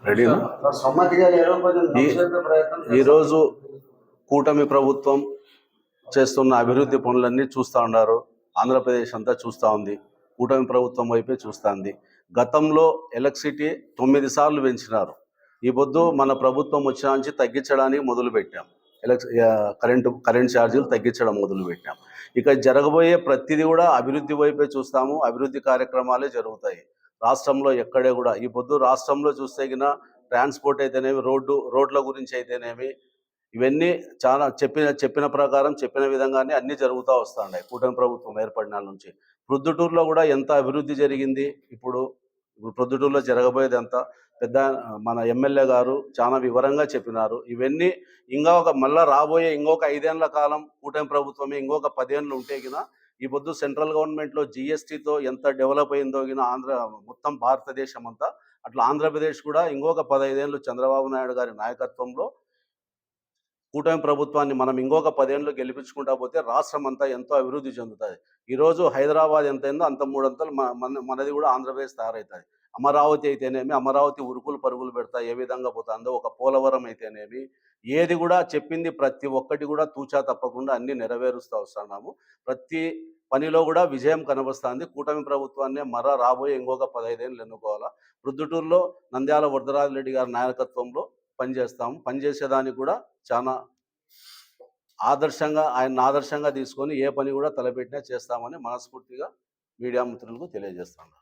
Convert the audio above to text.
రెడీనా? ఈరోజు కూటమి ప్రభుత్వం చేస్తున్న అభివృద్ధి పనులన్నీ చూస్తూ ఉన్నారు. ఆంధ్రప్రదేశ్ అంతా చూస్తూ ఉంది. కూటమి ప్రభుత్వం వైపే చూస్తుంది. గతంలో ఎలక్ట్రిసిటీ 9 సార్లు పెంచినారు. ఈ పొద్దు మన ప్రభుత్వం వచ్చిన నుంచి తగ్గించడానికి మొదలుపెట్టాం. కరెంట్ ఛార్జీలు తగ్గించడం మొదలుపెట్టాం. ఇక జరగబోయే ప్రతిదీ కూడా అభివృద్ధి వైపే చూస్తాము. అభివృద్ధి కార్యక్రమాలే జరుగుతాయి రాష్ట్రంలో. ఎక్కడే కూడా ఈ పొద్దు రాష్ట్రంలో చూస్తే గిన ట్రాన్స్పోర్ట్ అయితేనేమి, రోడ్ల గురించి అయితేనేమి, ఇవన్నీ చాలా చెప్పిన ప్రకారం చెప్పిన విధంగానే అన్నీ జరుగుతూ వస్తున్నాయి కూటమి ప్రభుత్వం ఏర్పడిన నుంచి. ప్రొద్దుటూరులో కూడా ఎంత అభివృద్ధి జరిగింది. ఇప్పుడు ప్రొద్దుటూరులో జరగబోయేది ఎంత పెద్ద మన ఎమ్మెల్యే గారు చాలా వివరంగా చెప్పినారు. ఇవన్నీ మళ్ళా రాబోయే ఇంకొక 5 ఏళ్ల కాలం కూటమి ప్రభుత్వమే, ఇంకొక 10 ఏళ్ళు ఉంటే గిన ఈ పొద్దు సెంట్రల్ గవర్నమెంట్లో జిఎస్టీతో ఎంత డెవలప్ అయిందో గిన మొత్తం భారతదేశం అంతా, అట్లా ఆంధ్రప్రదేశ్ కూడా ఇంకొక 15 ఏళ్ళు చంద్రబాబు నాయుడు గారి నాయకత్వంలో కూటమి ప్రభుత్వాన్ని మనం ఇంకొక 10 ఏళ్ళు గెలిపించుకుంటా పోతే రాష్ట్రం అంతా ఎంతో అభివృద్ధి చెందుతుంది. ఈరోజు హైదరాబాద్ ఎంత అయిందో అంత 3 అంతలు మనది కూడా ఆంధ్రప్రదేశ్ తయారవుతుంది. అమరావతి అయితేనేమి, అమరావతి ఉరుకులు పరుగులు పెడతా ఏ విధంగా పోతుందో, ఒక పోలవరం అయితేనేమి, ఏది కూడా చెప్పింది ప్రతి ఒక్కటి కూడా తూచా తప్పకుండా అన్ని నెరవేరుస్తూ వస్తున్నాము. ప్రతి పనిలో కూడా విజయం కనబరుస్తుంది. కూటమి ప్రభుత్వాన్ని రాబోయే ఇంకొక 15 ఏళ్ళు ఎన్నుకోవాలా. ప్రొద్దుటూరులో నంద్యాల వరదరాజరెడ్డి గారి నాయకత్వంలో పనిచేస్తాము. పనిచేసేదానికి కూడా చాలా ఆయన ఆదర్శంగా తీసుకొని ఏ పని కూడా తలపెట్టినా చేస్తామని మనస్ఫూర్తిగా మీడియా మిత్రులకు తెలియజేస్తున్నాను.